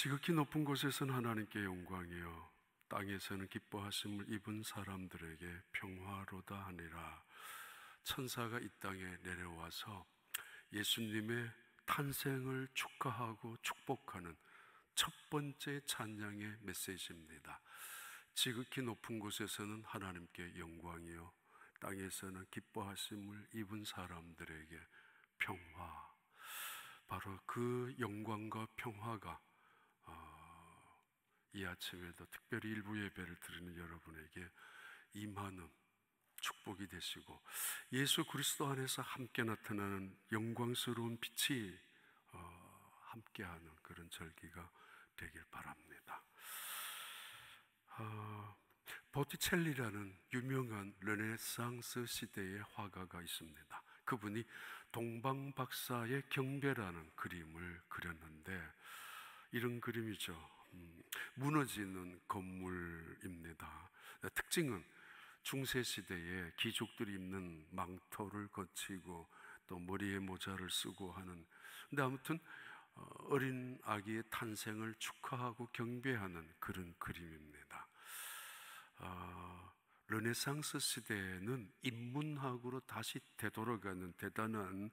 지극히 높은 곳에서는 하나님께 영광이요 땅에서는 기뻐하심을 입은 사람들에게 평화로다 하니라. 천사가 이 땅에 내려와서 예수님의 탄생을 축하하고 축복하는 첫 번째 찬양의 메시지입니다. 지극히 높은 곳에서는 하나님께 영광이요 땅에서는 기뻐하심을 입은 사람들에게 평화. 바로 그 영광과 평화가 이 아침에도 특별히 일부 예배를 드리는 여러분에게 임하는 축복이 되시고, 예수 그리스도 안에서 함께 나타나는 영광스러운 빛이 함께하는 그런 절기가 되길 바랍니다. 보티첼리라는 유명한 르네상스 시대의 화가가 있습니다. 그분이 동방박사의 경배라는 그림을 그렸는데, 이런 그림이죠. 무너지는 건물입니다. 특징은 중세시대에 귀족들이 입는 망토를 거치고 또 머리에 모자를 쓰고 하는, 근데 아무튼 어린 아기의 탄생을 축하하고 경배하는 그런 그림입니다. 르네상스 시대에는 인문학으로 다시 되돌아가는 대단한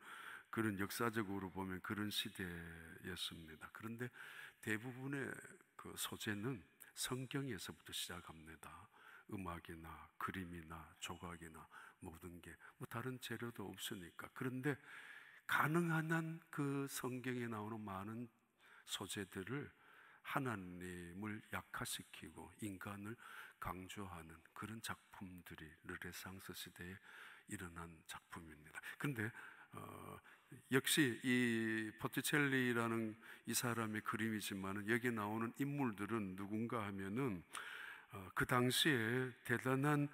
그런, 역사적으로 보면 그런 시대였습니다. 그런데 대부분의 그 소재는 성경에서부터 시작합니다. 음악이나 그림이나 조각이나 모든 게 다른 재료도 없으니까. 그런데 가능한 한 그 성경에 나오는 많은 소재들을 하나님을 약화시키고 인간을 강조하는 그런 작품들이 르네상스 시대에 일어난 작품입니다. 그런데 역시 이 보티첼리라는 이 사람의 그림이지만 여기 나오는 인물들은 누군가 하면은 그 당시에 대단한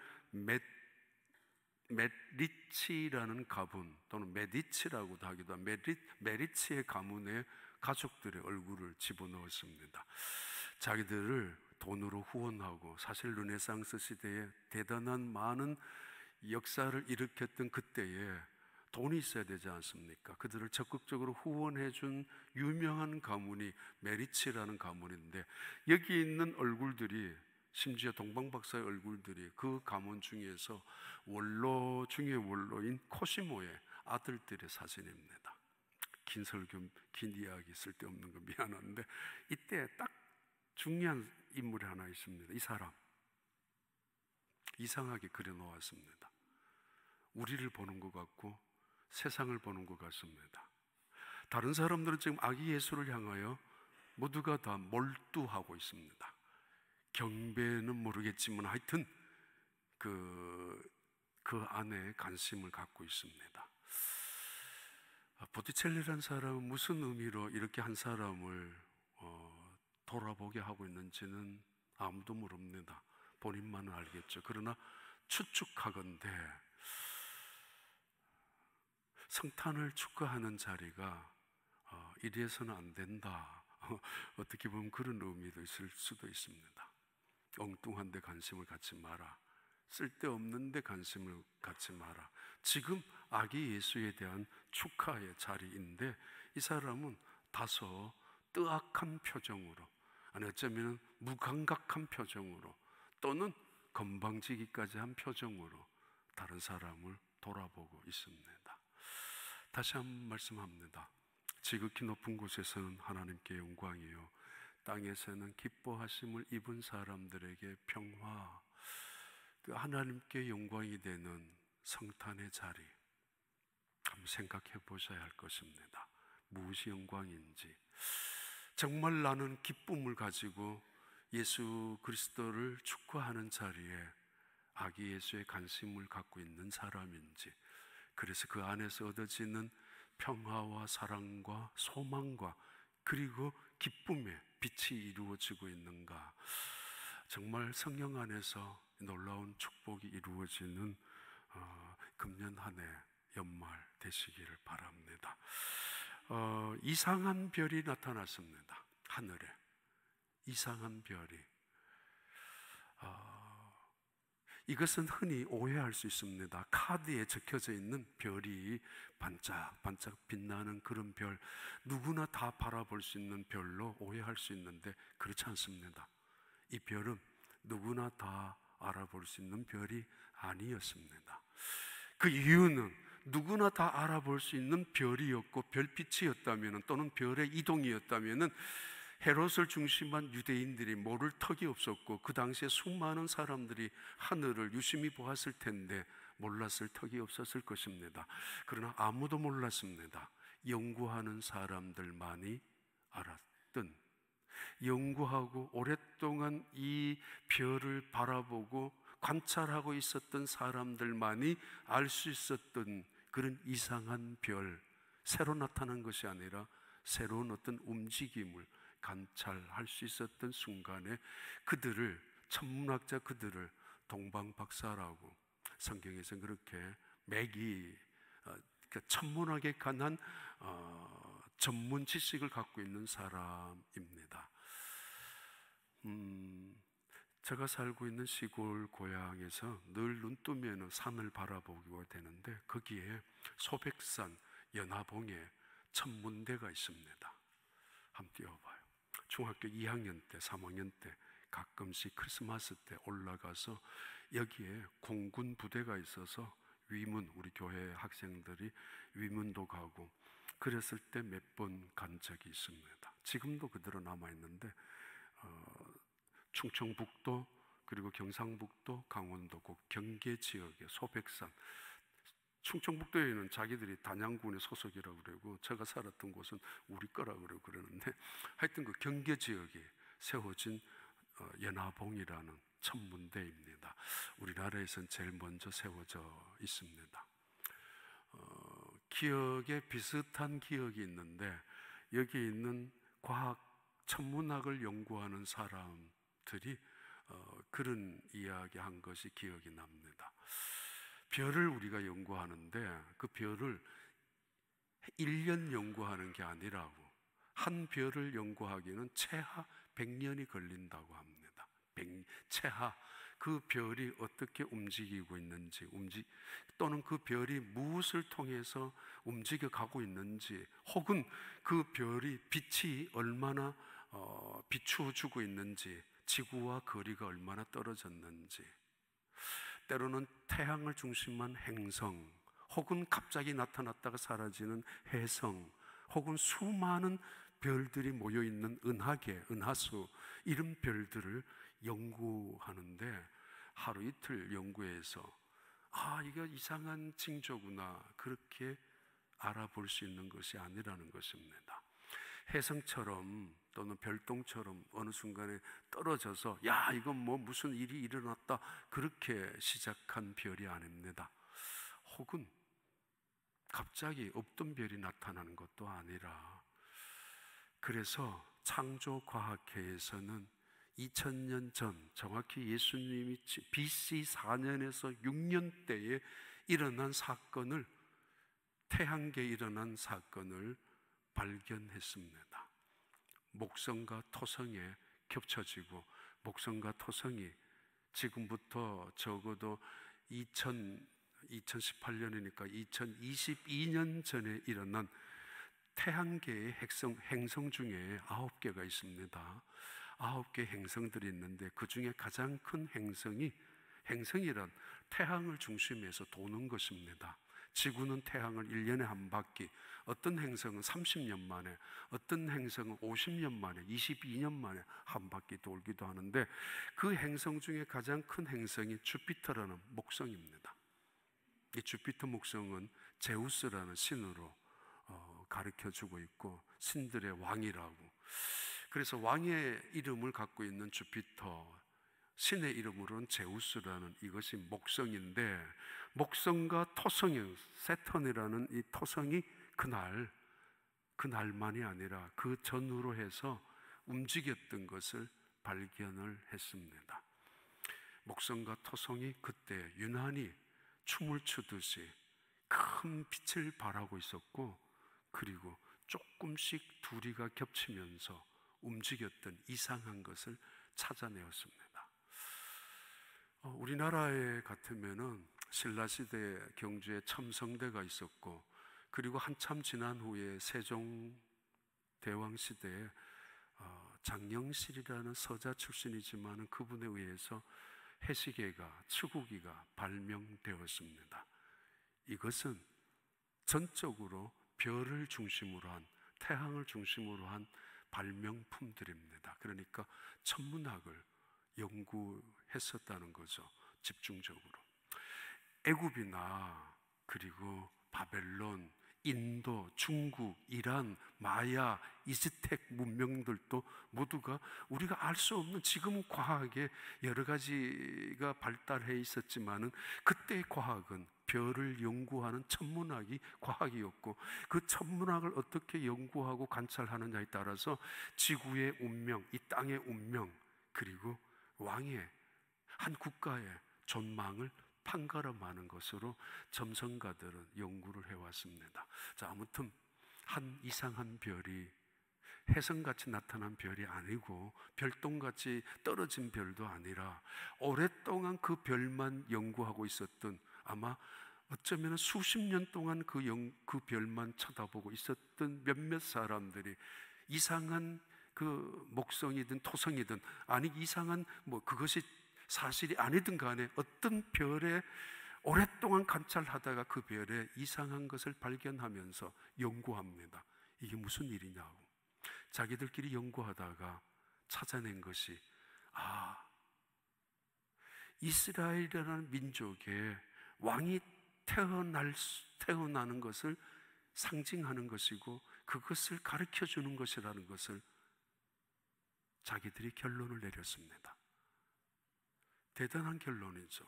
메디치라는 가문, 또는 메디치라고도 하기도 한 메디치의 가문의 가족들의 얼굴을 집어넣었습니다. 자기들을 돈으로 후원하고, 사실 르네상스 시대에 대단한 많은 역사를 일으켰던 그때에 돈이 있어야 되지 않습니까? 그들을 적극적으로 후원해준 유명한 가문이 메디치라는 가문인데, 여기 있는 얼굴들이, 심지어 동방박사의 얼굴들이 그 가문 중에서 원로 중에 원로인 코시모의 아들들의 사진입니다. 긴 설교, 긴 이야기 쓸데없는 거 미안한데, 이때 딱 중요한 인물이 하나 있습니다. 이 사람 이상하게 그려놓았습니다. 우리를 보는 것 같고 세상을 보는 것 같습니다. 다른 사람들은 지금 아기 예수를 향하여 모두가 다 몰두하고 있습니다. 경배는 모르겠지만 하여튼 그 안에 관심을 갖고 있습니다. 보티첼리라는 사람은 무슨 의미로 이렇게 한 사람을 돌아보게 하고 있는지는 아무도 모릅니다. 본인만은 알겠죠. 그러나 추측하건대 성탄을 축하하는 자리가 이래서는 안 된다. 어떻게 보면 그런 의미도 있을 수도 있습니다. 엉뚱한 데 관심을 갖지 마라. 쓸데없는 데 관심을 갖지 마라. 지금 아기 예수에 대한 축하의 자리인데, 이 사람은 다소 뜨악한 표정으로, 아니 어쩌면 무감각한 표정으로, 또는 건방지기까지 한 표정으로 다른 사람을 돌아보고 있습니다. 다시 한번 말씀합니다. 지극히 높은 곳에서는 하나님께 영광이요 땅에서는 기뻐하심을 입은 사람들에게 평화. 그 하나님께 영광이 되는 성탄의 자리, 한번 생각해 보셔야 할 것입니다. 무엇이 영광인지. 정말 나는 기쁨을 가지고 예수 그리스도를 축하하는 자리에 아기 예수의 관심을 갖고 있는 사람인지, 그래서 그 안에서 얻어지는 평화와 사랑과 소망과 그리고 기쁨의 빛이 이루어지고 있는가. 정말 성령 안에서 놀라운 축복이 이루어지는 금년 한 해 연말 되시기를 바랍니다. 이상한 별이 나타났습니다. 하늘에 이상한 별이. 이것은 흔히 오해할 수 있습니다. 카드에 적혀져 있는 별이 반짝반짝 빛나는 그런 별, 누구나 다 바라볼 수 있는 별로 오해할 수 있는데 그렇지 않습니다. 이 별은 누구나 다 알아볼 수 있는 별이 아니었습니다. 그 이유는 누구나 다 알아볼 수 있는 별이었고 별빛이었다면, 또는 별의 이동이었다면 헤롯을 중심한 유대인들이 모를 턱이 없었고, 그 당시에 수많은 사람들이 하늘을 유심히 보았을 텐데 몰랐을 턱이 없었을 것입니다. 그러나 아무도 몰랐습니다. 연구하는 사람들만이 알았던, 연구하고 오랫동안 이 별을 바라보고 관찰하고 있었던 사람들만이 알 수 있었던 그런 이상한 별, 새로 나타난 것이 아니라 새로운 어떤 움직임을 관찰할 수 있었던 순간에 그들을, 천문학자 그들을 동방박사라고, 성경에서는 그렇게 매기, 천문학에 관한 전문 지식을 갖고 있는 사람입니다. 제가 살고 있는 시골 고향에서 늘 눈 뜨면 산을 바라보게 되는데, 거기에 소백산 연화봉에 천문대가 있습니다. 한번 띄워봐요. 중학교 2학년 때, 3학년 때 가끔씩 크리스마스 때 올라가서 여기에 공군 부대가 있어서 위문, 우리 교회 학생들이 위문도 가고 그랬을 때 몇 번 간 적이 있습니다. 지금도 그대로 남아있는데 충청북도, 그리고 경상북도, 강원도, 그 경계 지역의 소백산, 충청북도에는 자기들이 단양군의 소속이라고 그러고, 제가 살았던 곳은 우리 거라고 그러는데, 하여튼 그 경계 지역에 세워진 연화봉이라는 천문대입니다. 우리나라에서는 제일 먼저 세워져 있습니다. 기억에 비슷한 기억이 있는데, 여기 있는 과학, 천문학을 연구하는 사람들이 그런 이야기한 것이 기억이 납니다. 별을 우리가 연구하는데 그 별을 1년 연구하는 게 아니라고, 한 별을 연구하기는 최하 100년이 걸린다고 합니다. 최하 그 별이 어떻게 움직이고 있는지, 또는 그 별이 무엇을 통해서 움직여 가고 있는지, 혹은 그 별이 빛이 얼마나 비추어 주고 있는지, 지구와 거리가 얼마나 떨어졌는지, 때로는 태양을 중심한 행성, 혹은 갑자기 나타났다가 사라지는 혜성, 혹은 수많은 별들이 모여있는 은하계, 은하수, 이런 별들을 연구하는데 하루 이틀 연구해서 이거 이상한 징조구나, 그렇게 알아볼 수 있는 것이 아니라는 것입니다. 혜성처럼 또는 별똥처럼 어느 순간에 떨어져서 이건 뭐 무슨 일이 일어났다, 그렇게 시작한 별이 아닙니다. 혹은 갑자기 없던 별이 나타나는 것도 아니라, 그래서 창조과학회에서는 2000년 전, 정확히 예수님이 BC 4년에서 6년대에 일어난 사건을, 태양계에 일어난 사건을 발견했습니다. 목성과 토성에 겹쳐지고, 목성과 토성이 지금부터 적어도 2018년이니까 2022년 전에 일어난 태양계의 행성 중에 9개가 있습니다. 9개 행성들이 있는데, 그 중에 가장 큰 행성이란 태양을 중심해서 도는 것입니다. 지구는 태양을 1년에 한 바퀴, 어떤 행성은 30년 만에, 어떤 행성은 50년 만에, 22년 만에 한 바퀴 돌기도 하는데, 그 행성 중에 가장 큰 행성이 주피터라는 목성입니다. 이 주피터 목성은 제우스라는 신으로 가르쳐주고 있고, 신들의 왕이라고. 그래서 왕의 이름을 갖고 있는 주피터, 신의 이름으로는 제우스라는 이것이 목성인데, 목성과 토성이, 세턴이라는 이 토성이 그날만이 아니라 그 전후로 해서 움직였던 것을 발견을 했습니다. 목성과 토성이 그때 유난히 춤을 추듯이 큰 빛을 발하고 있었고, 그리고 조금씩 둘이가 겹치면서 움직였던 이상한 것을 찾아내었습니다. 우리나라에 같으면은 신라시대 경주에 첨성대가 있었고, 그리고 한참 지난 후에 세종대왕시대에 장영실이라는 서자 출신이지만 그분에 의해서 해시계가, 치국이가 발명되었습니다. 이것은 전적으로 별을 중심으로 한, 태양을 중심으로 한 발명품들입니다. 그러니까 천문학을 연구했었다는 거죠. 집중적으로. 애굽이나 그리고 바벨론, 인도, 중국, 이란, 마야, 이즈텍 문명들도 모두가 우리가 알 수 없는, 지금 과학에 여러 가지가 발달해 있었지만은 그때의 과학은 별을 연구하는 천문학이 과학이었고, 그 천문학을 어떻게 연구하고 관찰하느냐에 따라서 지구의 운명, 이 땅의 운명, 그리고 왕의, 한 국가의 전망을 판가름하는 것으로 점성가들은 연구를 해왔습니다. 자, 아무튼 한 이상한 별이 혜성같이 나타난 별이 아니고 별똥같이 떨어진 별도 아니라 오랫동안 그 별만 연구하고 있었던, 아마 어쩌면 수십 년 동안 그 별만 쳐다보고 있었던 몇몇 사람들이 이상한 그 목성이든 토성이든, 아니 이상한 그것이 사실이 아니든 간에 어떤 별에 오랫동안 관찰하다가 그 별에 이상한 것을 발견하면서 연구합니다. 이게 무슨 일이냐고 자기들끼리 연구하다가 찾아낸 것이, 이스라엘이라는 민족의 왕이 태어나는 것을 상징하는 것이고 그것을 가르쳐 주는 것이라는 것을 자기들이 결론을 내렸습니다. 대단한 결론이죠.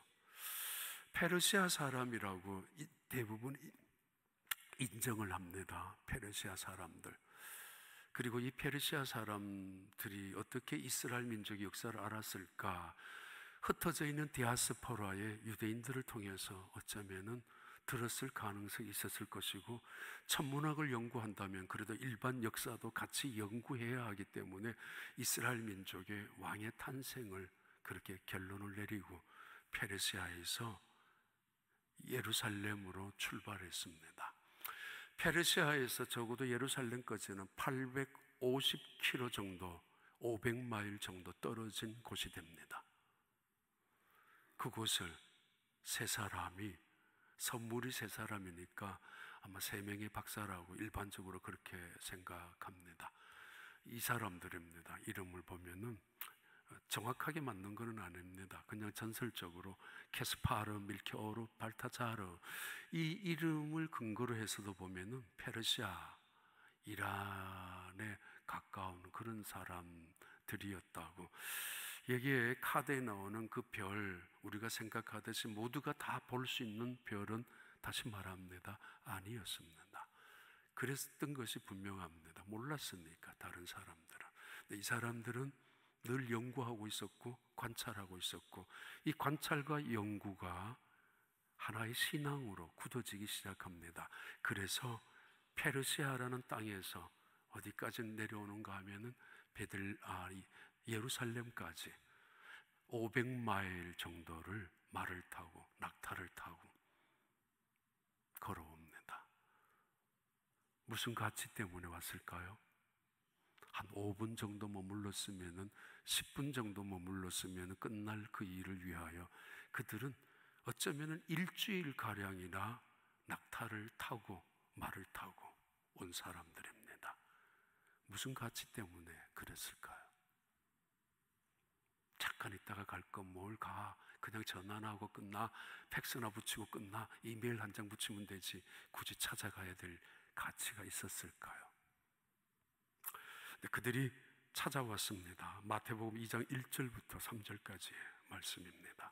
페르시아 사람이라고 대부분 인정을 합니다. 페르시아 사람들. 그리고 이 페르시아 사람들이 어떻게 이스라엘 민족의 역사를 알았을까? 흩어져 있는 디아스포라의 유대인들을 통해서 어쩌면은 들었을 가능성이 있었을 것이고, 천문학을 연구한다면 그래도 일반 역사도 같이 연구해야 하기 때문에 이스라엘 민족의 왕의 탄생을 그렇게 결론을 내리고 페르시아에서 예루살렘으로 출발했습니다. 페르시아에서 적어도 예루살렘까지는 850km 정도, 500마일 정도 떨어진 곳이 됩니다. 그곳을 세 사람이, 선물이 세 사람이니까 아마 세 명의 박사라고 일반적으로 그렇게 생각합니다. 이 사람들입니다. 이름을 보면은 정확하게 맞는 것은 아닙니다. 그냥 전설적으로 캐스파르, 밀케오르, 발타자르, 이 이름을 근거로 해서도 보면은 페르시아, 이란에 가까운 그런 사람들이었다고. 여기에 카드에 나오는 그 별, 우리가 생각하듯이 모두가 다 볼 수 있는 별은 다시 말합니다, 아니었습니다. 그랬던 것이 분명합니다. 몰랐으니까 다른 사람들은. 이 사람들은 늘 연구하고 있었고 관찰하고 있었고, 이 관찰과 연구가 하나의 신앙으로 굳어지기 시작합니다. 그래서 페르시아라는 땅에서 어디까지 내려오는가 하면은 예루살렘까지 500마일 정도를 말을 타고, 낙타를 타고 걸어옵니다. 무슨 가치 때문에 왔을까요? 한 5분 정도 머물렀으면은, 10분 정도 머물렀으면 끝날 그 일을 위하여 그들은 어쩌면 일주일 가량이나 낙타를 타고 말을 타고 온 사람들입니다. 무슨 가치 때문에 그랬을까요? 잠깐 있다가 갈 거 뭘 가, 그냥 전화나 하고 끝나, 팩스나 붙이고 끝나, 이메일 한 장 붙이면 되지, 굳이 찾아가야 될 가치가 있었을까요? 그들이 찾아왔습니다. 마태복음 2장 1절부터 3절까지의 말씀입니다.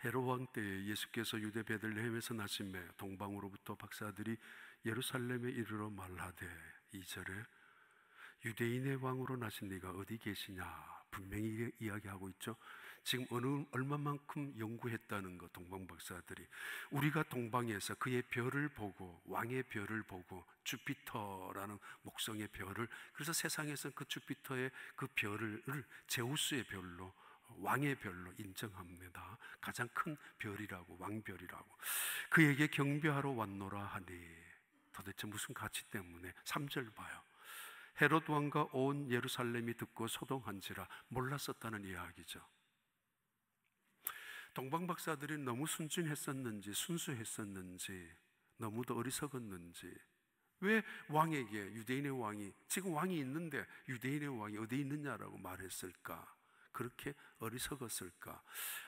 헤롯 왕 때에 예수께서 유대 베들레헴에서 나심에 동방으로부터 박사들이 예루살렘에 이르러 말하되, 2절에 유대인의 왕으로 나신 네가 어디 계시냐, 분명히 이야기하고 있죠. 지금 얼마만큼 연구했다는 것, 동방 박사들이. 우리가 동방에서 그의 별을 보고, 왕의 별을 보고, 주피터라는 목성의 별을, 그래서 세상에서 그 주피터의 그 별을 제우스의 별로 왕의 별로 인정합니다. 가장 큰 별이라고, 왕별이라고. 그에게 경배하러 왔노라 하니, 도대체 무슨 가치 때문에? 3절 봐요. 헤롯 왕과 온 예루살렘이 듣고 소동한지라. 몰랐었다는 이야기죠. 동방박사들이 너무 순진했었는지, 순수했었는지, 너무도 어리석었는지, 왜 왕에게, 유대인의 왕이, 지금 왕이 있는데 유대인의 왕이 어디 있느냐라고 말했을까? 그렇게 어리석었을까?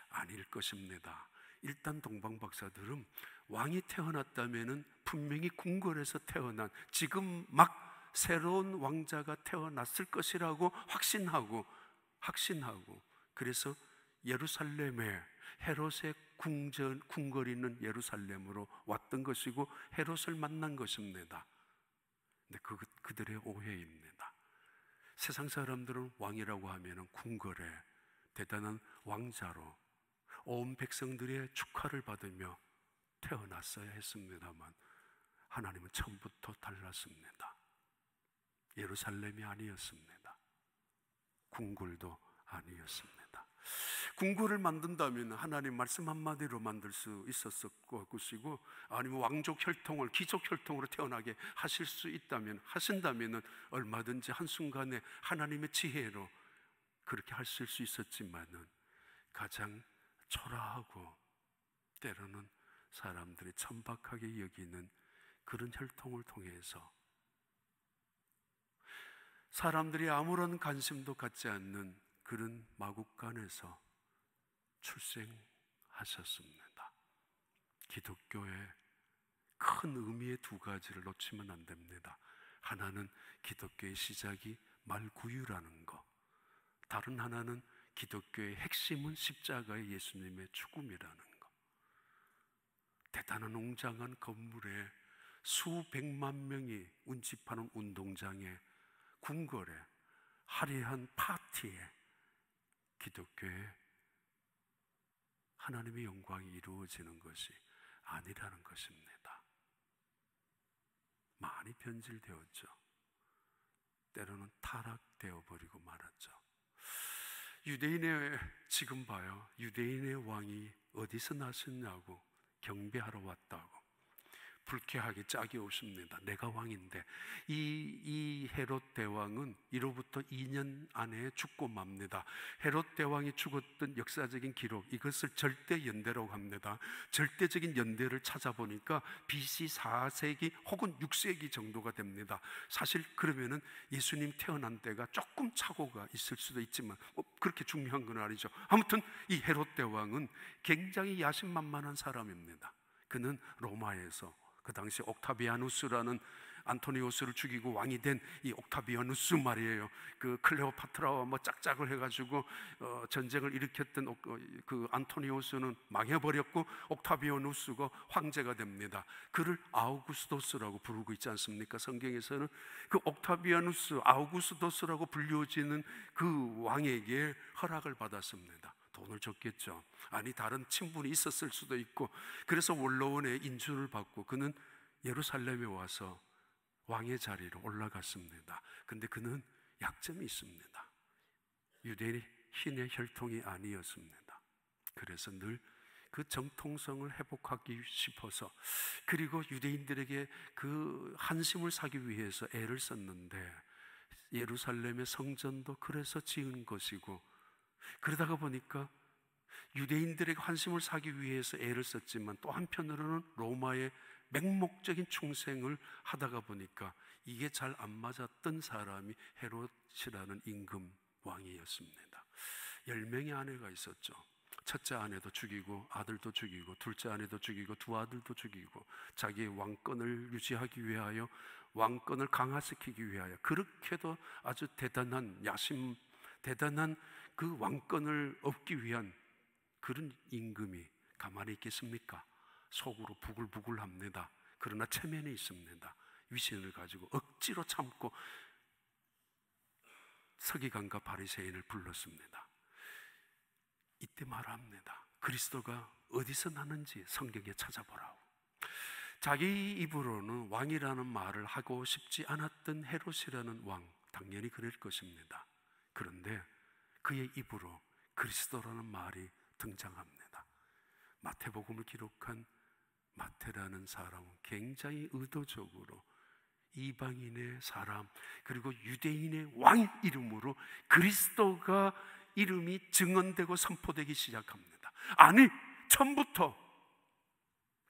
아닐 것입니다. 일단 동방박사들은 왕이 태어났다면 분명히 궁궐에서 태어난, 지금 막 새로운 왕자가 태어났을 것이라고 확신하고, 그래서 예루살렘에, 헤롯의 궁궐이 있는 예루살렘으로 왔던 것이고 헤롯을 만난 것입니다. 근데 그들의 오해입니다. 세상 사람들은 왕이라고 하면 궁궐에 대단한 왕자로 온 백성들의 축하를 받으며 태어났어야 했습니다만, 하나님은 처음부터 달랐습니다. 예루살렘이 아니었습니다. 궁궐도 아니었습니다. 궁궐을 만든다면 하나님 말씀 한마디로 만들 수 있었을 것이고, 아니면 왕족 혈통을 귀족 혈통으로 태어나게 하실 수 있다면, 하신다면 얼마든지 한순간에 하나님의 지혜로 그렇게 하실 수 있었지만은, 가장 초라하고 때로는 사람들이 천박하게 여기는 그런 혈통을 통해서 사람들이 아무런 관심도 갖지 않는 그런 마국간에서 출생하셨습니다. 기독교의 큰 의미의 두 가지를 놓치면 안 됩니다. 하나는 기독교의 시작이 말구유라는 것, 다른 하나는 기독교의 핵심은 십자가의 예수님의 죽음이라는 것. 대단한 웅장한 건물에 수백만 명이 운집하는 운동장에, 궁궐에, 화려한 파티에 기독교의 하나님의 영광이 이루어지는 것이 아니라는 것입니다. 많이 변질되었죠. 때로는 타락되어 버리고 말았죠. 유대인의, 지금 봐요, 유대인의 왕이 어디서 나셨냐고 경배하러 왔다고 불쾌하게 짝이 없습니다. 내가 왕인데. 이 헤롯 대왕은 이로부터 2년 안에 죽고 맙니다. 헤롯 대왕이 죽었던 역사적인 기록, 이것을 절대 연대라고 합니다. 절대적인 연대를 찾아보니까 BC 4세기 혹은 6세기 정도가 됩니다. 사실 그러면은 예수님 태어난 때가 조금 착오가 있을 수도 있지만 그렇게 중요한 건 아니죠. 아무튼 이 헤롯 대왕은 굉장히 야심만만한 사람입니다. 그는 로마에서 그 당시 옥타비아누스라는, 안토니오스를 죽이고 왕이 된 이 옥타비아누스 말이에요. 그 클레오파트라와 뭐 짝짝을 해가지고 전쟁을 일으켰던 그 안토니오스는 망해버렸고 옥타비아누스가 황제가 됩니다. 그를 아우구스도스라고 부르고 있지 않습니까? 성경에서는 그 옥타비아누스, 아우구스도스라고 불려지는 그 왕에게 허락을 받았습니다. 돈을 줬겠죠. 아니, 다른 친분이 있었을 수도 있고, 그래서 원로원의 인준을 받고 그는 예루살렘에 와서 왕의 자리로 올라갔습니다. 근데 그는 약점이 있습니다. 유대인의 흰의 혈통이 아니었습니다. 그래서 늘 그 정통성을 회복하기 싶어서, 그리고 유대인들에게 그 한심을 사기 위해서 애를 썼는데, 예루살렘의 성전도 그래서 지은 것이고, 그러다가 보니까 유대인들에게 환심을 사기 위해서 애를 썼지만 또 한편으로는 로마의 맹목적인 충성을 하다가 보니까 이게 잘 안 맞았던 사람이 헤롯이라는 임금 왕이었습니다. 10명의 아내가 있었죠. 첫째 아내도 죽이고 아들도 죽이고 둘째 아내도 죽이고 두 아들도 죽이고, 자기의 왕권을 유지하기 위하여, 왕권을 강화시키기 위하여 그렇게도 아주 대단한 야심, 대단한 그 왕권을 얻기 위한 그런 임금이 가만히 있겠습니까? 속으로 부글부글합니다. 그러나 체면이 있습니다. 위신을 가지고 억지로 참고 서기관과 바리새인을 불렀습니다. 이때 말합니다. 그리스도가 어디서 나는지 성경에 찾아보라고. 자기 입으로는 왕이라는 말을 하고 싶지 않았던 헤롯이라는 왕, 당연히 그럴 것입니다. 그런데 그의 입으로 그리스도라는 말이 등장합니다. 마태복음을 기록한 마태라는 사람은 굉장히 의도적으로 이방인의 사람 그리고 유대인의 왕 이름으로 그리스도가 이름이 증언되고 선포되기 시작합니다. 아니, 처음부터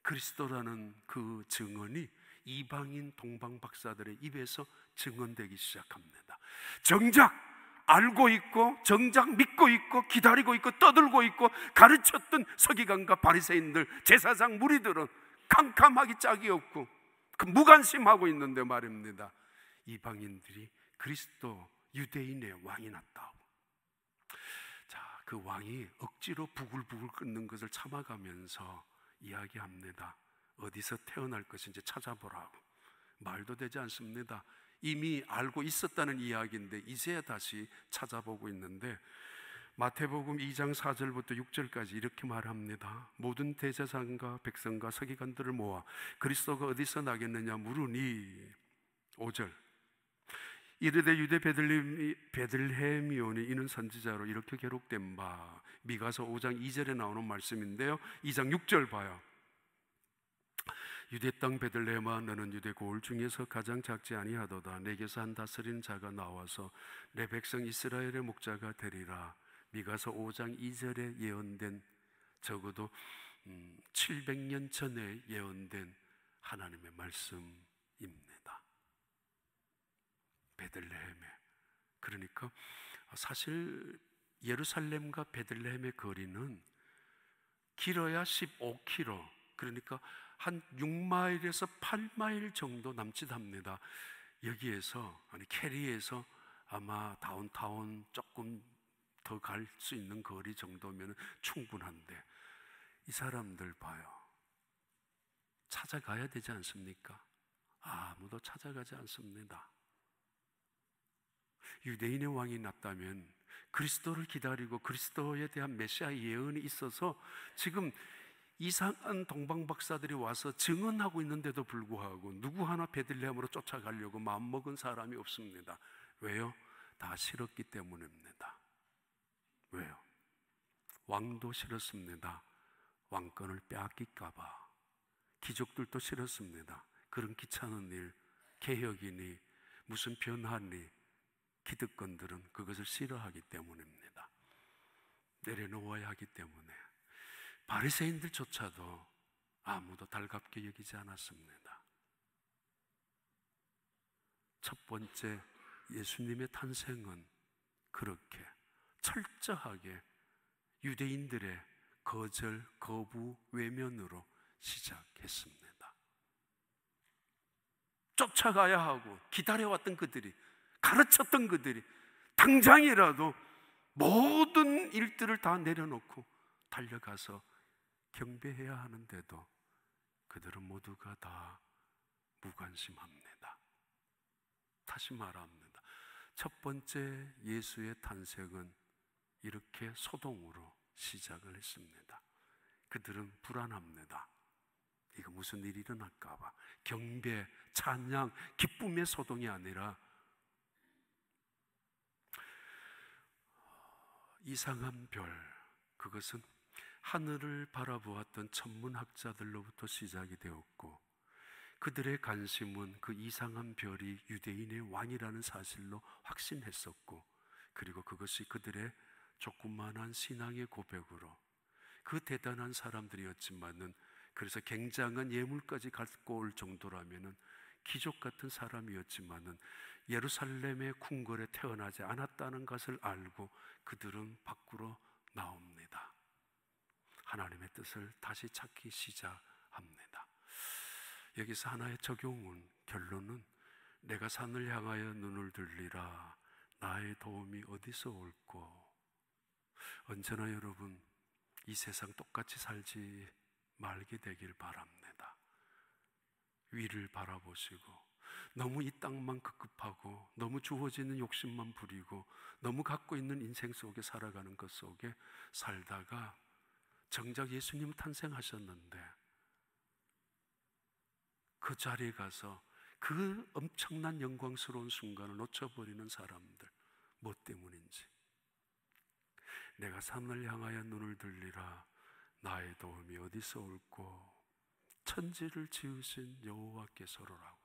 그리스도라는 그 증언이 이방인 동방 박사들의 입에서 증언되기 시작합니다. 정작 알고 있고 정작 믿고 있고 기다리고 있고 떠들고 있고 가르쳤던 서기관과 바리새인들, 제사장 무리들은 캄캄하기 짝이 없고 무관심하고 있는데 말입니다. 이방인들이 그리스도 유대인의 왕이 났다고. 자, 그 왕이 억지로 부글부글 끓는 것을 참아가면서 이야기합니다. 어디서 태어날 것인지 찾아보라고. 말도 되지 않습니다. 이미 알고 있었다는 이야기인데 이제야 다시 찾아보고 있는데, 마태복음 2장 4절부터 6절까지 이렇게 말합니다. 모든 대제사장과 백성과 서기관들을 모아 그리스도가 어디서 나겠느냐 물으니 5절 이르되 유대 베들레헴이오니 이는 선지자로 이렇게 기록된 바. 미가서 5장 2절에 나오는 말씀인데요, 2장 6절 봐요. 유대 땅 베들레헴아 너는 유대 고을 중에서 가장 작지 아니하도다. 내게서 한 다스리는 자가 나와서 내 백성 이스라엘의 목자가 되리라. 미가서 5장 2절에 예언된, 적어도 700년 전에 예언된 하나님의 말씀입니다. 베들레헴에, 그러니까 사실 예루살렘과 베들레헴의 거리는 길어야 15km, 그러니까 한 6마일에서 8마일 정도 남짓합니다. 여기에서, 아니 캐리에서 아마 다운타운 조금 더 갈 수 있는 거리 정도면 충분한데, 이 사람들 봐요. 찾아가야 되지 않습니까? 아무도 찾아가지 않습니다. 유대인의 왕이 났다면 그리스도를 기다리고 그리스도에 대한 메시아 예언이 있어서 지금 이상한 동방박사들이 와서 증언하고 있는데도 불구하고 누구 하나 베들레헴으로 쫓아가려고 마음먹은 사람이 없습니다. 왜요? 다 싫었기 때문입니다. 왜요? 왕도 싫었습니다. 왕권을 빼앗길까 봐. 귀족들도 싫었습니다. 그런 귀찮은 일, 개혁이니 무슨 변화니 기득권들은 그것을 싫어하기 때문입니다. 내려놓아야 하기 때문에. 바리새인들조차도 아무도 달갑게 여기지 않았습니다. 첫 번째 예수님의 탄생은 그렇게 철저하게 유대인들의 거절, 거부, 외면으로 시작했습니다. 쫓아가야 하고 기다려왔던 그들이, 가르쳤던 그들이 당장이라도 모든 일들을 다 내려놓고 달려가서 경배해야 하는데도 그들은 모두가 다 무관심합니다. 다시 말합니다. 첫 번째 예수의 탄생은 이렇게 소동으로 시작을 했습니다. 그들은 불안합니다. 이거 무슨 일이 일어날까 봐. 경배, 찬양, 기쁨의 소동이 아니라 이상한 별, 그것은 하늘을 바라보았던 천문학자들로부터 시작이 되었고, 그들의 관심은 그 이상한 별이 유대인의 왕이라는 사실로 확신했었고, 그리고 그것이 그들의 조그만한 신앙의 고백으로, 그 대단한 사람들이었지만은, 그래서 굉장한 예물까지 갖고 올 정도라면은 귀족 같은 사람이었지만은 예루살렘의 궁궐에 태어나지 않았다는 것을 알고 그들은 밖으로 나옵니다. 하나님의 뜻을 다시 찾기 시작합니다. 여기서 하나의 적용은, 결론은 내가 산을 향하여 눈을 들리라. 나의 도움이 어디서 올꼬. 언제나 여러분 이 세상 똑같이 살지 말게 되길 바랍니다. 위를 바라보시고 너무 이 땅만 급급하고 너무 주어지는 욕심만 부리고 너무 갖고 있는 인생 속에 살아가는 것 속에 살다가 정작 예수님 탄생하셨는데 그 자리에 가서 그 엄청난 영광스러운 순간을 놓쳐버리는 사람들, 뭐 때문인지. 내가 산을 향하여 눈을 들리라. 나의 도움이 어디서 올꼬? 천지를 지으신 여호와께서로라고.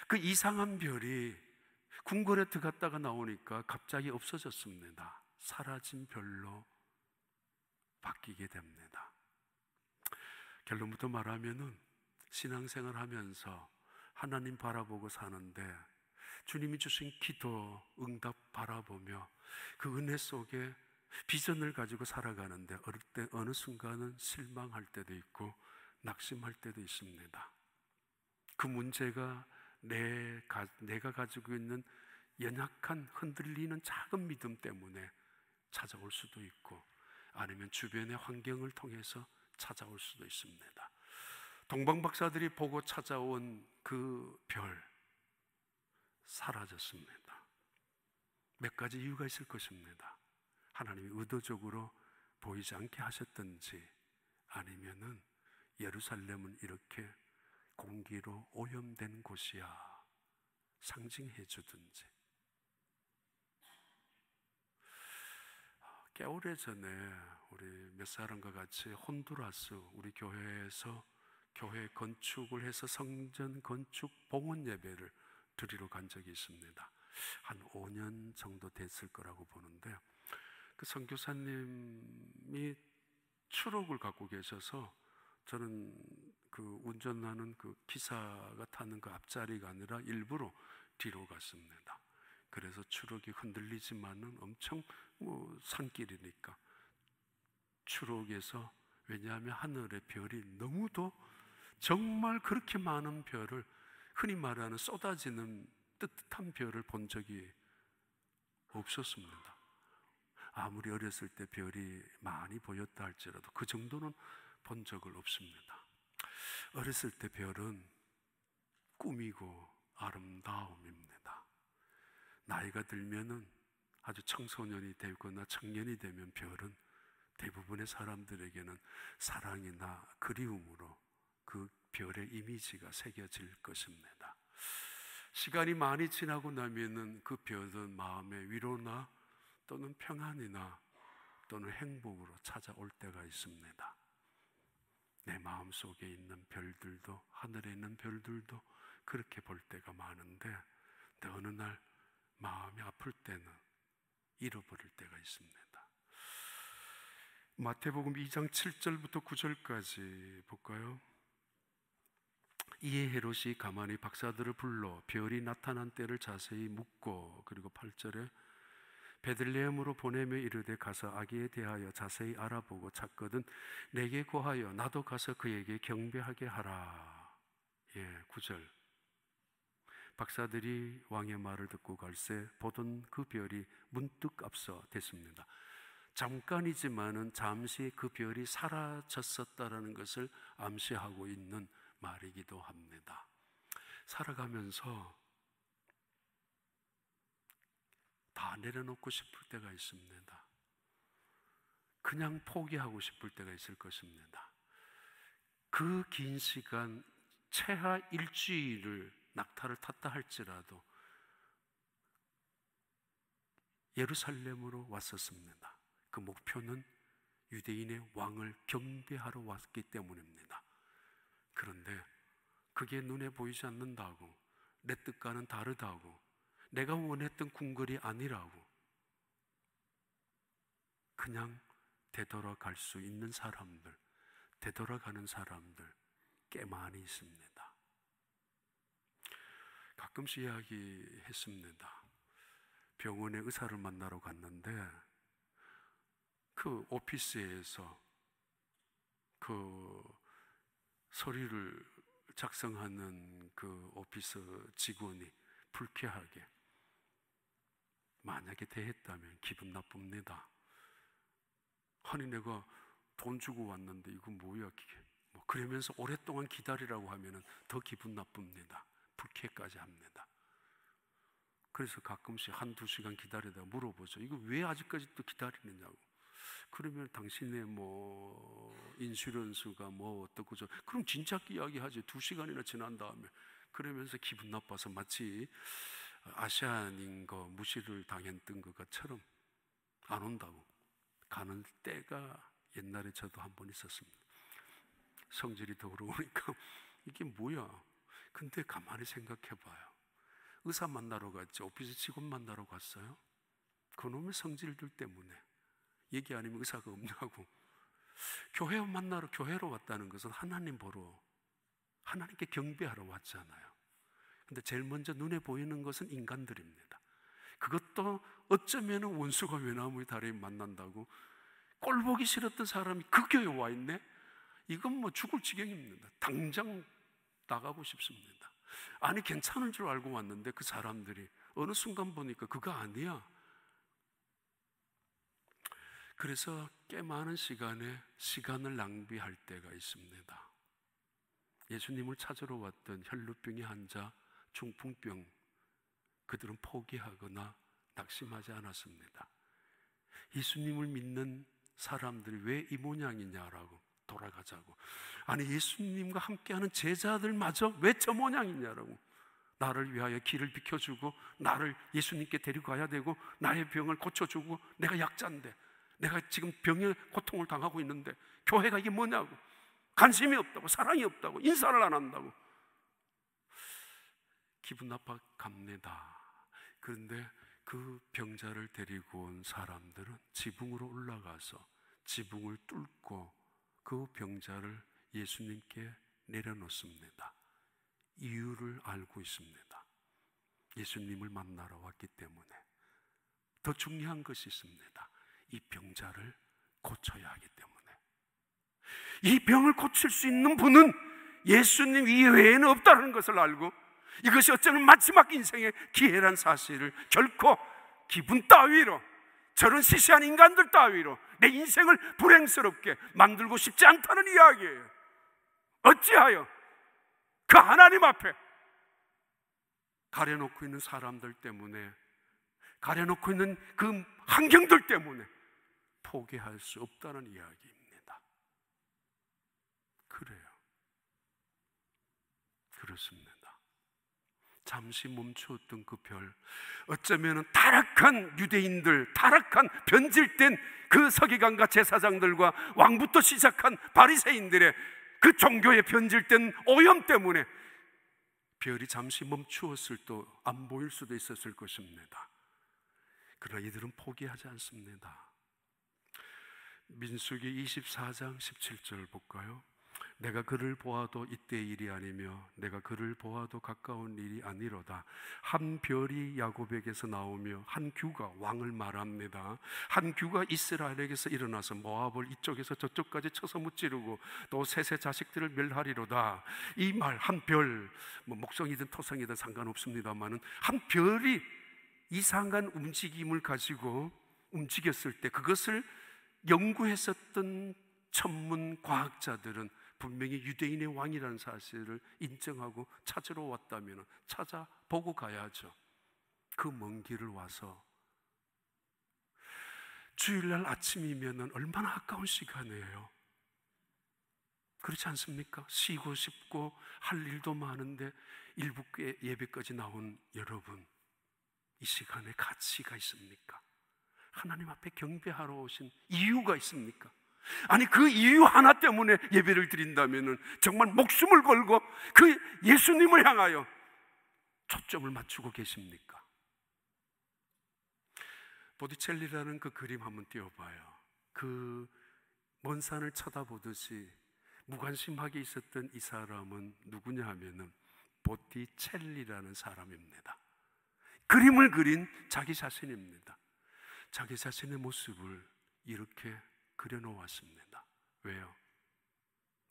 그 이상한 별이 궁궐에 들어갔다가 나오니까 갑자기 없어졌습니다. 사라진 별로 바뀌게 됩니다. 결론부터 말하면은 신앙생활 하면서 하나님 바라보고 사는데 주님이 주신 기도 응답 바라보며 그 은혜 속에 비전을 가지고 살아가는데 어느 순간은 실망할 때도 있고 낙심할 때도 있습니다. 그 문제가 내가 가지고 있는 연약한 흔들리는 작은 믿음 때문에 찾아올 수도 있고 아니면 주변의 환경을 통해서 찾아올 수도 있습니다. 동방박사들이 보고 찾아온 그 별 사라졌습니다. 몇 가지 이유가 있을 것입니다. 하나님이 의도적으로 보이지 않게 하셨든지 아니면은 예루살렘은 이렇게 공기로 오염된 곳이야 상징해 주든지. 꽤 오래전에 우리 몇 사람과 같이 혼두라스 우리 교회에서 교회 건축을 해서 성전 건축 봉헌 예배를 드리러 간 적이 있습니다. 한 5년 정도 됐을 거라고 보는데 그 선교사님이 추록을 갖고 계셔서 저는 그 운전하는 그 기사가 타는 그 앞자리가 아니라 일부러 뒤로 갔습니다. 그래서 추록이 흔들리지만은 엄청 산길이니까 추록에서, 왜냐하면 하늘의 별이 너무도 정말 그렇게 많은 별을, 흔히 말하는 쏟아지는 뜨뜻한 별을 본 적이 없었습니다. 아무리 어렸을 때 별이 많이 보였다 할지라도 그 정도는 본 적을 없습니다. 어렸을 때 별은 꿈이고 아름다움입니다. 나이가 들면은 아주 청소년이 되거나 청년이 되면 별은 대부분의 사람들에게는 사랑이나 그리움으로 그 별의 이미지가 새겨질 것입니다. 시간이 많이 지나고 나면은 그 별은 마음의 위로나 또는 평안이나 또는 행복으로 찾아올 때가 있습니다. 내 마음속에 있는 별들도, 하늘에 있는 별들도 그렇게 볼 때가 많은데 어느 날 마음이 아플 때는 잃어버릴 때가 있습니다. 마태복음 2장 7절부터 9절까지 볼까요? 이에 헤롯이 가만히 박사들을 불러 별이 나타난 때를 자세히 묻고, 그리고 8절에 베들레헴으로 보내며 이르되 가서 아기에 대하여 자세히 알아보고 찾거든 내게 고하여 나도 가서 그에게 경배하게 하라. 9절 박사들이 왕의 말을 듣고 갈새 보던 그 별이 문득 앞서 댔습니다. 잠깐이지만은 잠시 그 별이 사라졌었다라는 것을 암시하고 있는 말이기도 합니다. 살아가면서 다 내려놓고 싶을 때가 있습니다. 그냥 포기하고 싶을 때가 있을 것입니다. 그 긴 시간, 최하 일주일을 낙타를 탔다 할지라도 예루살렘으로 왔었습니다. 그 목표는 유대인의 왕을 경배하러 왔기 때문입니다. 그런데 그게 눈에 보이지 않는다고, 내 뜻과는 다르다고, 내가 원했던 궁궐이 아니라고 그냥 되돌아갈 수 있는 사람들, 되돌아가는 사람들 꽤 많이 있습니다. 가끔씩 이야기했습니다. 병원에 의사를 만나러 갔는데 그 오피스에서 그 서류를 작성하는 그 오피스 직원이 불쾌하게 만약에 대했다면 기분 나쁩니다. 아니 내가 돈 주고 왔는데 이거 뭐야 그러면서 오랫동안 기다리라고 하면 더 기분 나쁩니다. 불쾌까지 합니다. 그래서 가끔씩 한두 시간 기다리다가 물어보죠. 이거 왜 아직까지 또 기다리느냐고. 그러면 당신의 인슈런스가 어떻고 그럼 진짜 이야기하지. 2시간이나 지난 다음에. 그러면서 기분 나빠서 마치 아시안인 거 무시를 당했던 것처럼 안 온다고. 가는 때가 옛날에 저도 한 번 있었습니다. 성질이 더 오르니까 이게 뭐야? 근데 가만히 생각해 봐요. 의사 만나러 갔죠. 오피스 직원 만나러 갔어요. 그놈의 성질들 때문에 얘기 아니면 의사가 없냐고. 교회로 왔다는 것은 하나님 보러, 하나님께 경배하러 왔잖아요. 근데 제일 먼저 눈에 보이는 것은 인간들입니다. 그것도 어쩌면 원수가 외나무의 다리에 만난다고 꼴 보기 싫었던 사람이 그 교회에 와 있네? 이건 뭐 죽을 지경입니다. 당장 나가고 싶습니다. 아니 괜찮은 줄 알고 왔는데 그 사람들이 어느 순간 보니까 그거 아니야. 그래서 꽤 많은 시간을 낭비할 때가 있습니다. 예수님을 찾으러 왔던 혈루병의 환자, 중풍병, 그들은 포기하거나 낙심하지 않았습니다. 예수님을 믿는 사람들이 왜 이 모양이냐라고 돌아가자고. 아니 예수님과 함께하는 제자들마저 왜 저 모양이냐라고. 나를 위하여 길을 비켜주고 나를 예수님께 데리고 가야 되고 나의 병을 고쳐주고 내가 약자인데 내가 지금 병의 고통을 당하고 있는데 교회가 이게 뭐냐고. 관심이 없다고, 사랑이 없다고, 인사를 안 한다고. 기분 나빠갑니다. 그런데 그 병자를 데리고 온 사람들은 지붕으로 올라가서 지붕을 뚫고 그 병자를 예수님께 내려놓습니다. 이유를 알고 있습니다. 예수님을 만나러 왔기 때문에. 더 중요한 것이 있습니다. 이 병자를 고쳐야 하기 때문에. 이 병을 고칠 수 있는 분은 예수님 이외에는 없다는 것을 알고, 이것이 어쩌면 마지막 인생의 기회란 사실을 결코 기분 따위로, 저런 시시한 인간들 따위로 내 인생을 불행스럽게 만들고 싶지 않다는 이야기예요. 어찌하여 그 하나님 앞에 가려놓고 있는 사람들 때문에, 가려놓고 있는 그 환경들 때문에 포기할 수 없다는 이야기입니다. 그래요. 그렇습니다. 잠시 멈추었던 그 별, 어쩌면 타락한 유대인들, 타락한 변질된 그 서기관과 제사장들과 왕부터 시작한 바리새인들의 그 종교의 변질된 오염 때문에 별이 잠시 멈추었을 때 안 보일 수도 있었을 것입니다. 그러나 이들은 포기하지 않습니다. 민수기 24장 17절 볼까요? 내가 그를 보아도 이때의 일이 아니며 내가 그를 보아도 가까운 일이 아니로다. 한 별이 야곱에게서 나오며 한 규가 왕을 말합니다. 한 규가 이스라엘에게서 일어나서 모압을 이쪽에서 저쪽까지 쳐서 무찌르고 또 셋의 자식들을 멸하리로다. 이 말, 한 별, 뭐 목성이든 토성이든 상관없습니다만은 한 별이 이상한 움직임을 가지고 움직였을 때 그것을 연구했었던 천문 과학자들은 분명히 유대인의 왕이라는 사실을 인정하고 찾으러 왔다면 찾아보고 가야죠. 그 먼 길을 와서 주일날 아침이면 얼마나 아까운 시간이에요. 그렇지 않습니까? 쉬고 싶고 할 일도 많은데 일부 예배까지 나온 여러분, 이 시간에 가치가 있습니까? 하나님 앞에 경배하러 오신 이유가 있습니까? 아니 그 이유 하나 때문에 예배를 드린다면 정말 목숨을 걸고 그 예수님을 향하여 초점을 맞추고 계십니까? 보티첼리라는 그 그림 한번 띄워봐요. 그 먼 산을 쳐다보듯이 무관심하게 있었던 이 사람은 누구냐 하면은 보티첼리라는 사람입니다. 그림을 그린 자기 자신입니다. 자기 자신의 모습을 이렇게 그려놓았습니다. 왜요?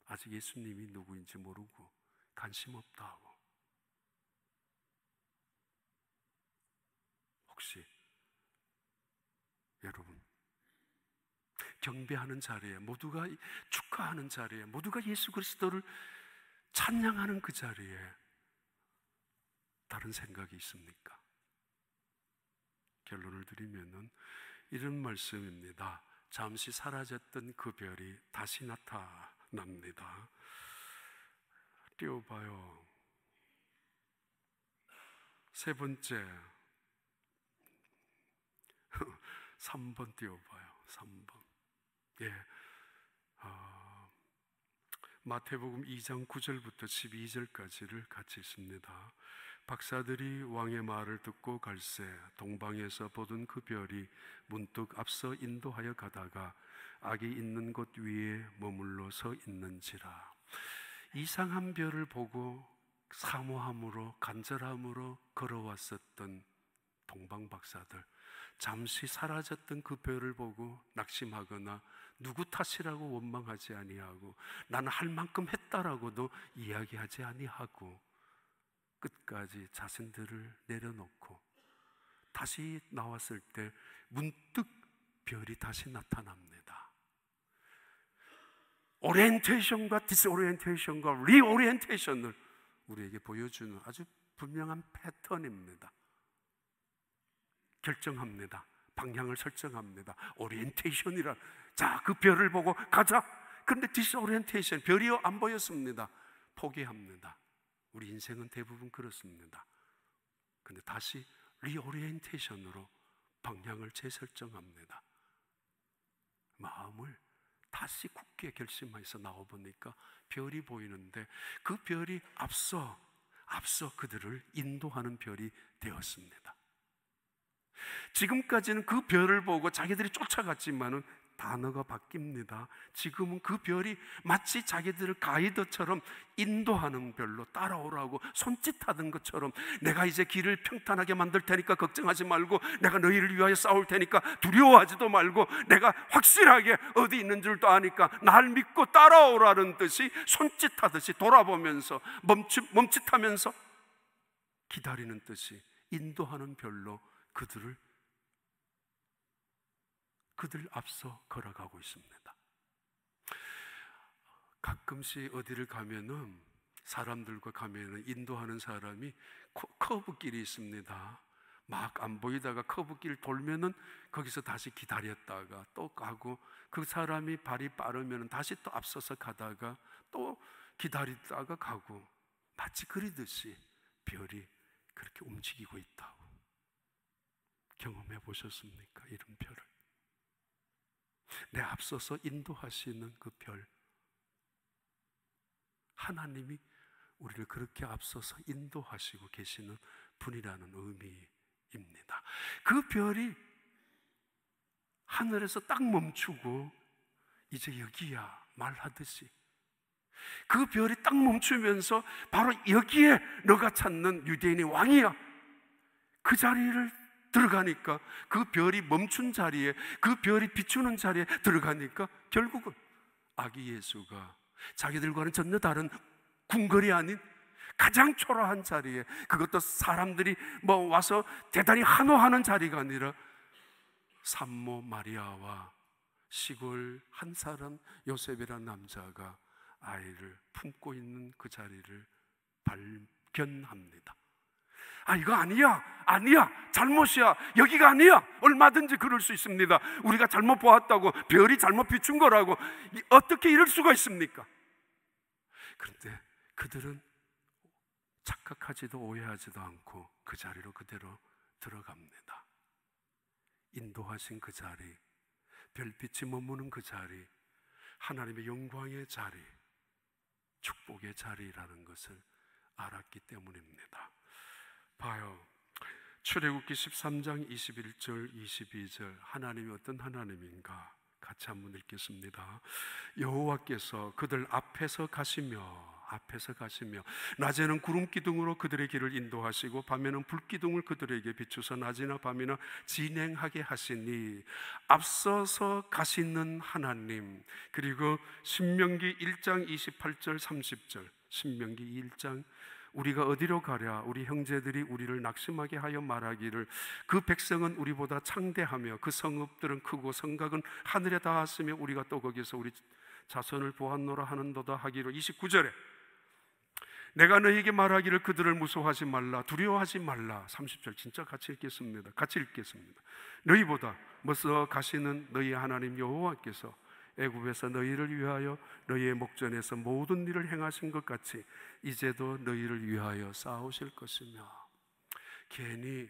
아직 예수님이 누구인지 모르고 관심 없다 하고. 혹시 여러분 경배하는 자리에, 모두가 축하하는 자리에, 모두가 예수 그리스도를 찬양하는 그 자리에 다른 생각이 있습니까? 결론을 드리면은 이런 말씀입니다. 잠시 사라졌던 그 별이 다시 나타납니다. 띄워봐요. 세 번째 3번 띄워봐요. 3번. 예, 마태복음 2장 9절부터 12절까지를 같이 읽습니다. 박사들이 왕의 말을 듣고 갈새 동방에서 보던 그 별이 문득 앞서 인도하여 가다가 악이 있는 곳 위에 머물러 서 있는지라. 이상한 별을 보고 사모함으로 간절함으로 걸어왔었던 동방 박사들, 잠시 사라졌던 그 별을 보고 낙심하거나 누구 탓이라고 원망하지 아니하고 나는 할 만큼 했다라고도 이야기하지 아니하고 끝까지 자신들을 내려놓고 다시 나왔을 때 문득 별이 다시 나타납니다. 오리엔테이션과 디스오리엔테이션과 리오리엔테이션을 우리에게 보여주는 아주 분명한 패턴입니다. 결정합니다. 방향을 설정합니다. 오리엔테이션이란, 자, 그 별을 보고 가자. 그런데 디스오리엔테이션, 별이 안 보였습니다. 포기합니다. 우리 인생은 대부분 그렇습니다. 근데 다시 리오리엔테이션으로 방향을 재설정합니다. 마음을 다시 굳게 결심해서 나와보니까 별이 보이는데 그 별이 앞서 그들을 인도하는 별이 되었습니다. 지금까지는 그 별을 보고 자기들이 쫓아갔지만은 단어가 바뀝니다. 지금은 그 별이 마치 자기들을 가이드처럼 인도하는 별로 따라오라고 손짓하던 것처럼, 내가 이제 길을 평탄하게 만들 테니까 걱정하지 말고, 내가 너희를 위하여 싸울 테니까 두려워하지도 말고, 내가 확실하게 어디 있는 줄도 아니까 날 믿고 따라오라는 듯이 손짓하듯이 돌아보면서 멈칫하면서 기다리는 듯이 인도하는 별로 그들 앞서 걸어가고 있습니다. 가끔씩 어디를 가면은, 사람들과 가면은 인도하는 사람이 커브길이 있습니다. 막 안 보이다가 커브길 돌면은 거기서 다시 기다렸다가 또 가고, 그 사람이 발이 빠르면은 다시 또 앞서서 가다가 또 기다리다가 가고, 마치 그리듯이 별이 그렇게 움직이고 있다고. 경험해 보셨습니까? 이런 별을. 내 앞서서 인도하시는 그 별, 하나님이 우리를 그렇게 앞서서 인도하시고 계시는 분이라는 의미입니다. 그 별이 하늘에서 딱 멈추고 이제 여기야 말하듯이, 그 별이 딱 멈추면서 바로 여기에 너가 찾는 유대인의 왕이야, 그 자리를 들어가니까, 그 별이 멈춘 자리에, 그 별이 비추는 자리에 들어가니까 결국은 아기 예수가 자기들과는 전혀 다른 궁궐이 아닌 가장 초라한 자리에, 그것도 사람들이 와서 대단히 환호하는 자리가 아니라 산모 마리아와 시골 한 사람 요셉이라는 남자가 아이를 품고 있는 그 자리를 발견합니다. 아, 이거 아니야, 잘못이야, 여기가 아니야. 얼마든지 그럴 수 있습니다. 우리가 잘못 보았다고, 별이 잘못 비춘 거라고 어떻게 이럴 수가 있습니까? 그런데 그들은 착각하지도 오해하지도 않고 그 자리로 그대로 들어갑니다. 인도하신 그 자리, 별빛이 머무는 그 자리, 하나님의 영광의 자리, 축복의 자리라는 것을 알았기 때문입니다. 봐요. 출애굽기 13장 21절 22절, 하나님이 어떤 하나님인가 같이 한번 읽겠습니다. 여호와께서 그들 앞에서 가시며 낮에는 구름 기둥으로 그들의 길을 인도하시고 밤에는 불 기둥을 그들에게 비추서 낮이나 밤이나 진행하게 하시니, 앞서서 가시는 하나님. 그리고 신명기 1장 28절 30절, 신명기 1장, 우리가 어디로 가랴? 우리 형제들이 우리를 낙심하게 하여 말하기를 그 백성은 우리보다 창대하며 그 성읍들은 크고 성곽은 하늘에 닿았으며 우리가 또 거기서 우리 자손을 보았노라 하는도다 하기로. 29절에 내가 너희에게 말하기를 그들을 무서워하지 말라, 두려워하지 말라. 30절 진짜 같이 읽겠습니다. 너희보다 먼저 가시는 너희 하나님 여호와께서 애굽에서 너희를 위하여 너희의 목전에서 모든 일을 행하신 것 같이 이제도 너희를 위하여 싸우실 것이며. 괜히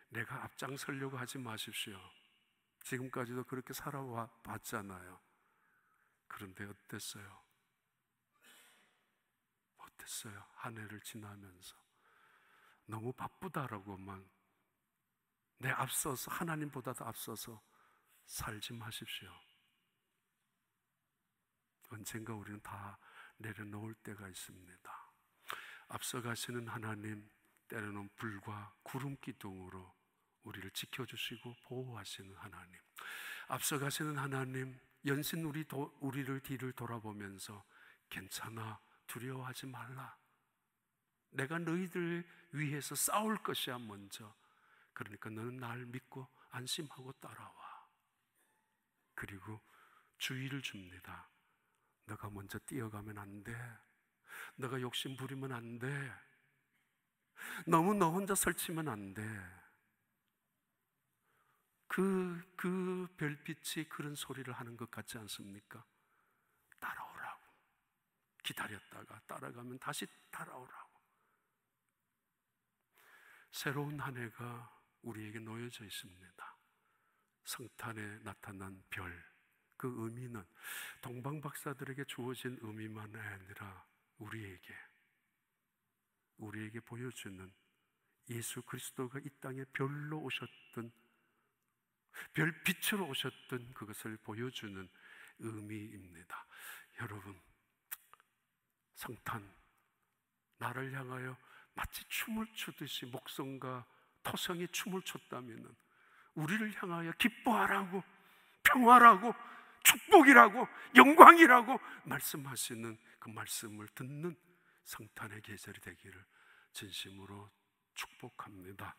내가 앞장서려고 하지 마십시오. 지금까지도 그렇게 살아와 봤잖아요. 그런데 어땠어요? 어땠어요? 한 해를 지나면서 너무 바쁘다라고만, 내 앞서서, 하나님보다도 앞서서 살지 마십시오. 언젠가 우리는 다 내려놓을 때가 있습니다. 앞서가시는 하나님, 때로는 불과 구름 기둥으로 우리를 지켜주시고 보호하시는 하나님, 앞서가시는 하나님, 연신 우리를 뒤를 돌아보면서 괜찮아, 두려워하지 말라, 내가 너희들 위해서 싸울 것이야 먼저. 그러니까 너는 날 믿고 안심하고 따라와. 그리고 주의를 줍니다. 너가 먼저 뛰어가면 안 돼. 너가 욕심 부리면 안 돼. 너무 너 혼자 설치면 안 돼. 그 별빛이 그런 소리를 하는 것 같지 않습니까? 따라오라고. 기다렸다가 따라가면 다시 따라오라고. 새로운 한 해가 우리에게 놓여져 있습니다. 성탄에 나타난 별, 그 의미는 동방 박사들에게 주어진 의미만 아니라 우리에게 보여주는 예수 그리스도가 이 땅에 별로 오셨던, 별빛으로 오셨던 그것을 보여주는 의미입니다. 여러분, 성탄, 나를 향하여 마치 춤을 추듯이 목성과 토성이 춤을 췄다면 우리를 향하여 기뻐하라고, 평화라고, 축복이라고, 영광이라고 말씀하시는 그 말씀을 듣는 성탄의 계절이 되기를 진심으로 축복합니다.